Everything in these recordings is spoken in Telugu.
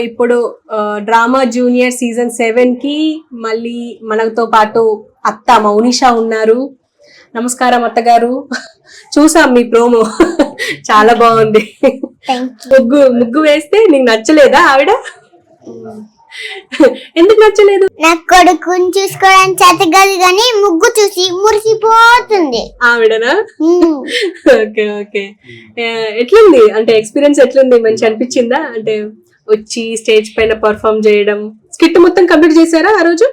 ఇప్పుడు డ్రామా జూనియర్ సీజన్ 7 కి మళ్ళీ మనతో పాటు అత్త మౌనిషా ఉన్నారు. నమస్కారం అత్తగారు. చూసాం మీ ప్రోమో, చాలా బాగుంది. ముగ్గు వేస్తే నీకు నచ్చలేదా ఆవిడ? ఎందుకు నచ్చలేదు? నా కొడుకుని చూసుకోవడానికి చేత కాదు కానీ ముగ్గు చూసి మురిసిపోతుంది ఆవిడనా? Okay okay. ఎట్లుంది అంటే ఎక్స్పీరియన్స్ ఎట్లుంది? మంచి అనిపించిందా? అంటే వచ్చి స్టేజ్ పైన పర్ఫామ్ చేయడం, స్కిట్ మొత్తం కంప్లీట్ చేశారా ఆ రోజు?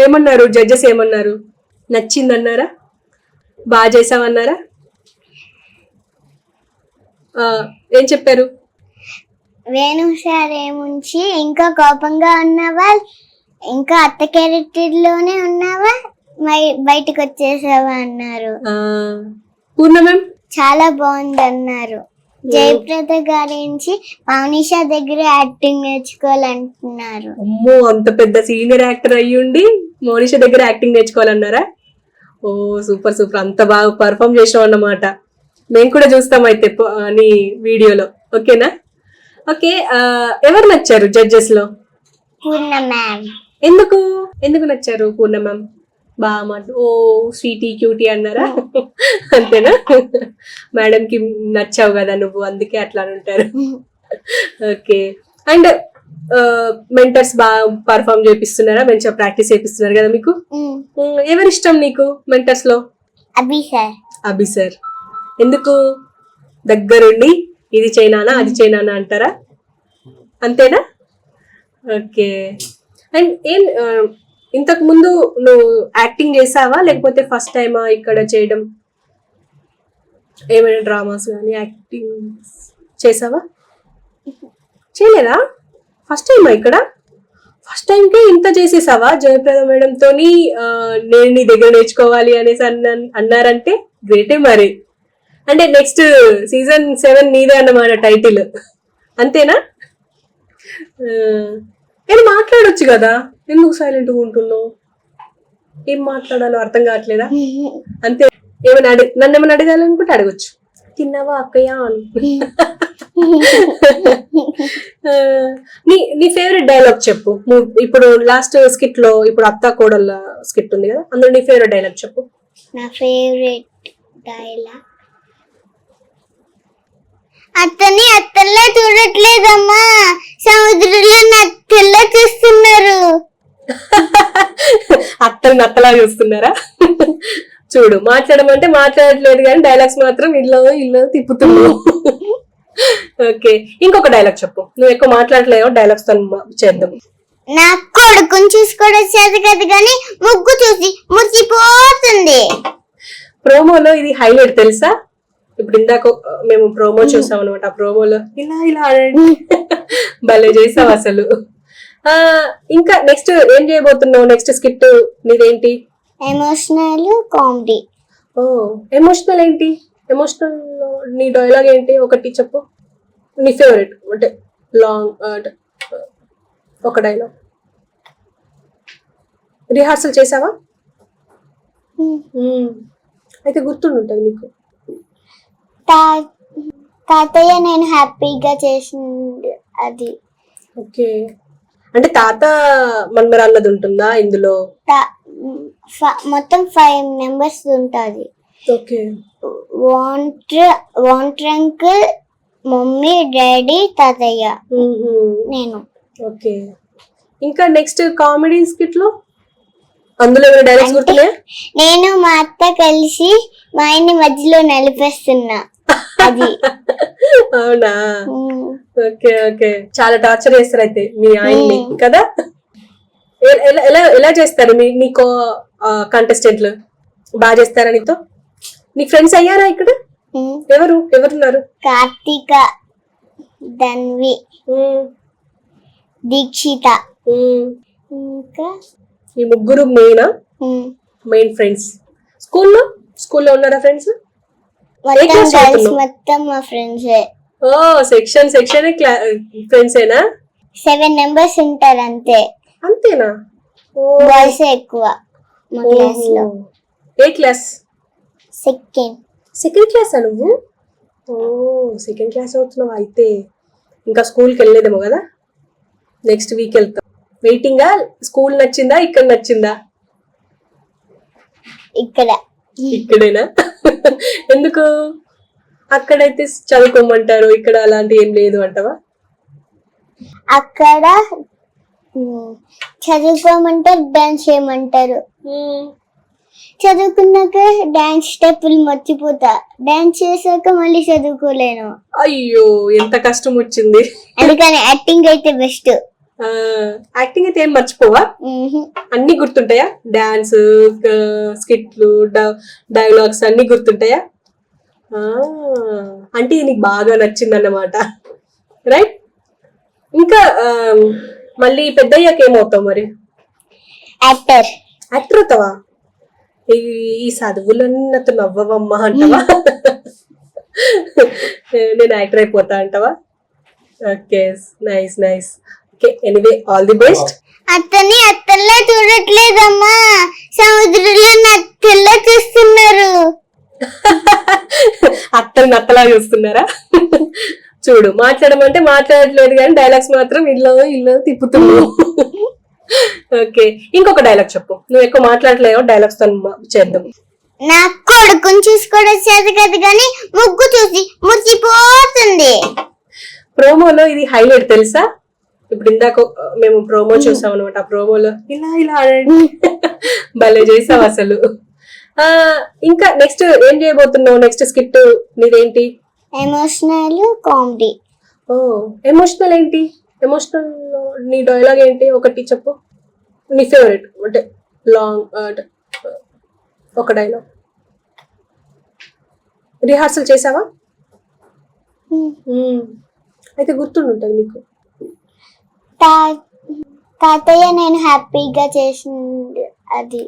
ఏమన్నారు జడ్జెస్? ఏమన్నారు? నచ్చిందన్నారా? బాగా చేసామన్నారా? ఏం చెప్పారు? వేణు సార్ ఏముంచి ఇంకా కోపంగా ఉన్నావా, ఇంకా అత్త క్యారెక్టర్ లోనే ఉన్నావా, బయటకు వచ్చేసావా అన్నారు. పూర్ణ మ్యామ్ చాలా బాగుంది అన్నారు. జయప్రద గారించి మౌనిషా దగ్గర యాక్టింగ్ నేర్చుకోవాలంటున్నారు. అమ్మో, అంత పెద్ద సీనియర్ యాక్టర్ అయ్యుండి మౌనిషా దగ్గర యాక్టింగ్ నేర్చుకోవాలన్నారా? ఓ సూపర్ సూపర్, అంత బాగా పర్ఫామ్ చేసావు అన్నమాట. మేము కూడా చూస్తాం అయితే నీ వీడియోలో. ఓకేనా? ఓకే. ఎవరు నచ్చారు జడ్జెస్ లో? పూర్ణ మ్యామ్. ఎందుకు నచ్చారు పూర్ణ మ్యామ్? బాగా మాట, ఓ స్వీటీ క్యూటీ అన్నారా? అంతేనా? మేడం కి నచ్చావు కదా నువ్వు, అందుకే అట్లా అంటారు. ఓకే. అండ్ మెంటర్స్ బాగా పర్ఫామ్ చేపిస్తున్నారా? మంచిగా ప్రాక్టీస్ చేపిస్తున్నారు కదా మీకు? ఎవరి ఇష్టం నీకు మెంటర్స్ లో? అభి సార్. ఎందుకు? దగ్గరుండి ఇది చైనానా అది చైనానా అంటారా? అంతేనా? ఓకే. అండ్ ఏం ఇంతకు ముందు నువ్వు యాక్టింగ్ చేసావా లేకపోతే ఫస్ట్ టైమా ఇక్కడ చేయడం? ఏమైనా డ్రామాస్ కానీ యాక్టింగ్ చేసావా? చేయలేదా? ఫస్ట్ టైమా ఇక్కడ? ఫస్ట్ టైంకే ఇంత చేసేసావా? జయప్రద మేడంతోని నేను నీ దగ్గర నేర్చుకోవాలి అనేసి అన్నారంటే గ్రేటే మరి. అంటే నెక్స్ట్ సీజన్ 7 నీదే అన్నమాట టైటిల్, అంతేనా? నేను మాట్లాడొచ్చు కదా, ఎందుకు సైలెంట్గా ఉంటున్నావు? ఏం మాట్లాడాలో అర్థం కావట్లేదా? అంతే. నన్ను ఏమైనా అడగాలనుకుంటే అడగొచ్చు. తిన్నావా అక్కయ్య అని. నీ ఫేవరెట్ డైలాగ్ చెప్పు. ఇప్పుడు లాస్ట్ స్కిట్ లో, ఇప్పుడు అత్తా కోడళ్ళ స్కిట్ ఉంది కదా, అందులో నీ ఫేవరెట్ డైలాగ్ చెప్పు. నా ఫేవరెట్ డైలాగ్, అతని అత్తల్లా చూడట్లేదమ్మా, సముద్రంలో నత్తల్లా చూస్తున్నారు. అత్తలు నత్తలా చూస్తున్నారా? చూడు, మాట్లాడమంటే మాట్లాడట్లేదు కానీ డైలాగ్స్ మాత్రం ఇల్లు తిప్పుతున్నావు. ఓకే. ఇంకొక డైలాగ్ చెప్పు. నువ్వు ఎక్కువ మాట్లాడలేవు, డైలాగ్స్ తో చేద్దాం. నా కొడుకుని చూసుకోవడం చేత కదా కానీ ముగ్గు చూసి మురిసిపోతుంది. ప్రోమోలో ఇది హైలైట్ తెలుసా? ఇప్పుడు ఇందాక మేము ప్రోమో చూసాం అనమాట. ఆ ప్రోమోలో ఇలా భలే చేసావు అసలు. ఇంకా నెక్స్ట్ ఏం చేయబోతున్నావు? నెక్స్ట్ స్కిట్ నీదేంటి? Emotional comedy. ఓ ఎమోషనల్ ఏంటి? ఎమోషనల్ నీ డైలాగ్ ఏంటి? ఒకటి చెప్పు, నీ ఫేవరెట్. అంటే లాంగ్ ఒక డైలాగ్. రిహార్సల్ చేసావా? అయితే గుర్తుంటుంది నీకు. తాతయ్య నేను హ్యాపీగా చేసింది అది. ఓకే. అంటే తాత మన్మరాళ్ళది ఉంటుందా ఇందులో? మొత్తం 5 members ఉంటుంది. ఓకే. వాంటర్ అంకుల్, మమ్మీ, డాడీ, తాతయ్య, నేను. ఓకే. ఇంకా నెక్స్ట్ కామెడీ స్కిట్ లో అందులో ఏమైనా డైలాగ్స్ గుర్తున్నాయా? నేను మా అత్త కలిసి మా ఆయన్ని మధ్యలో నలిపేస్తున్నా అది. అవునా? Okay okay. చాలా టార్చర్ చేస్తారు అయితే మీ ఆయన్ని కదా? ఎలా చేస్తారు నీకో కంటెస్టెంట్లు? బాగా చేస్తారా నీతో? నీ ఫ్రెండ్స్ అయ్యారా ఇక్కడ? ఎవరున్నారు? కార్తీక, ధన్వి, దీక్షిత, ఇంకా ఈ ముగ్గురు మెయిన్ ఫ్రెండ్స్. స్కూల్లో ఉన్నారా ఫ్రెండ్స్? మొత్తం మా ఫ్రెండ్స్. ఓ సెక్షన్ ఫ్రెండ్స్ ఏనా? 7 members ఉంటారు అంతే. అంతేనా? బాయ్స్ ఎక్కువ మా క్లాస్ లో. ఏ క్లాస్? సెకండ్ క్లాస్ నువ్వు? ఓ సెకండ్ క్లాస్ అవుతున్నావు అయితే. ఇంకా స్కూల్కి వెళ్ళలేదేమో కదా, నెక్స్ట్ వీక్ వెళ్తాం. వెయిటింగా? స్కూల్ నచ్చిందా, ఇక్కడ నచ్చిందా? ఇక్కడ ఇక్కడేనా? ఎందుకు? అక్కడైతే చదువుకోమంటారు, ఇక్కడ అలాంటి ఏం లేదు అంటవా? అక్కడ చదువుకోమంటారు, డాన్స్ చేయమంటారు. చదువుకున్నాక డాన్స్ స్టెప్పులు మర్చిపోతా, డాన్స్ చేశాక మళ్ళీ చదువుకోలేను. అయ్యో, ఎంత కష్టం వచ్చింది. అందుకని యాక్టింగ్ అయితే బెస్ట్. యాక్టింగ్ అయితే ఏం మర్చిపోవా? అన్ని గుర్తుంటాయా? డాన్స్, స్కిట్లు, డైలాగ్స్ అన్ని గుర్తుంటాయా? అంటే ఇది నీకు బాగా నచ్చిందన్నమాట, రైట్? ఇంకా మళ్ళీ పెద్దయ్యాక ఏమవుతావు మరి? యాక్టర్. యాక్టర్ అవుతావా? ఈ చదువులన్నీ నాతో నవ్వవమ్మా అంటావా? నేను యాక్టర్ అయిపోతా అంటావా? Okay, nice nice. Okay, anyway all the best. అత్తల్లా చూడట్లేదమ్మా, సముద్రంలో నత్తల్లా చూస్తున్నారు. అత్తలు నత్తలా చూస్తున్నారా? చూడు, మాట్లాడమంటే మాట్లాడట్లేదు కానీ డైలాగ్స్ మాత్రం ఇల్లు తిప్పుతున్నావు. ఓకే, ఇంకొక డైలాగ్ చెప్పు. నువ్వు ఎక్కువ మాట్లాడలేవు, డైలాగ్స్ తో చేద్దాం. నా కొడుకుని చూసుకోవడం చేత కదా కానీ ముగ్గు చూసి మురిసిపోతుంది. ప్రోమోలో ఇది హైలైట్ తెలుసా? ఇప్పుడు ఇందాక మేము ప్రోమో చూసాం అనమాట. ఆ ప్రోమోలో ఇలా ఆడండి, భలే చేసావు అసలు. ఇంకా నెక్స్ట్ ఏం చేయబోతున్నావు? నెక్స్ట్ స్కిట్ నీదేంటి? Emotional comedy. ఓ, ఎమోషనల్ ఏంటి? ఎమోషనల్ నీ డైలాగ్ ఏంటి? ఒకటి చెప్పు, నీ ఫేవరెట్ అంటే లాంగ్ ఒక డైలాగ్. రిహార్సల్ చేసావా? అయితే గుర్తుంటుంది నీకు. తాతయ్య నేను హ్యాపీగా చేసింది అది.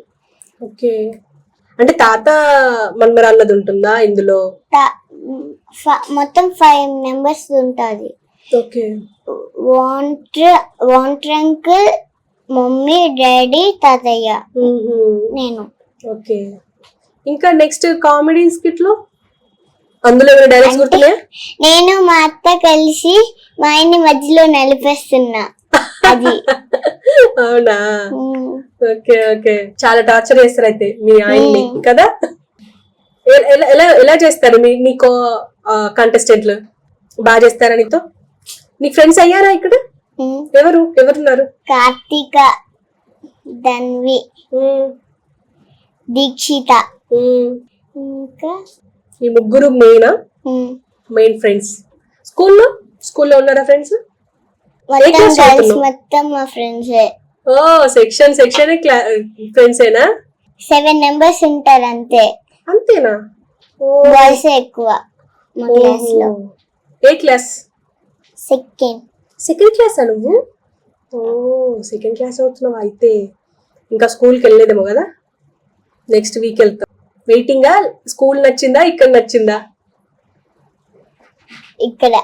ఓకే, అంటే తాత మన్మరాన్నది ఉంటుందా ఇందులో? మొత్తం 5 members ఉంటుంది. ఓకే, వాంటర్ అంకుల్, మమ్మీ, డాడీ, తాతయ్య, నేను. ఓకే, ఇంకా నెక్స్ట్ కామెడీ స్కిట్ లో అందులో ఏమైనా డైలాగ్స్ గుర్తున్నాయా? నేను మా అత్త కలిసి మా ఆయన్ని మధ్యలో నలిపేస్తున్నా అది. అవునా? ఓకే ఓకే, చాలా టార్చర్ చేస్తారు అయితే మీ ఆయన్ని కదా? ఎలా చేస్తారు నీకు కంటెస్టెంట్లు? బాగా చేస్తారా నీతో? నీకు ఫ్రెండ్స్ అయ్యారా ఇక్కడ? ఎవరున్నారు? కార్తీక, ధన్వి, దీక్షిత, ఇంకా ఈ ముగ్గురు మెయిన్ ఫ్రెండ్స్. స్కూల్లో ఉన్నారా ఫ్రెండ్స్? మొత్తం మా ఫ్రెండ్సే. ఓ, సెక్షన్ ఫ్రెండ్స్ ఏనా? 7 members ఉంటారు అంతే. అంతేనా? బాయ్స్ ఎక్కువ మా క్లాస్ లో. ఏ క్లాస్? సెకండ్ క్లాస్ నువ్వు? ఓ, సెకండ్ క్లాస్ అవుతున్నావా? అయితే ఇంకా స్కూల్కి వెళ్ళలేదేమో కదా, నెక్స్ట్ వీక్ వెళ్తాం. వెయిటింగా? స్కూల్ నచ్చిందా, ఇక్కడ నచ్చిందా? ఇక్కడ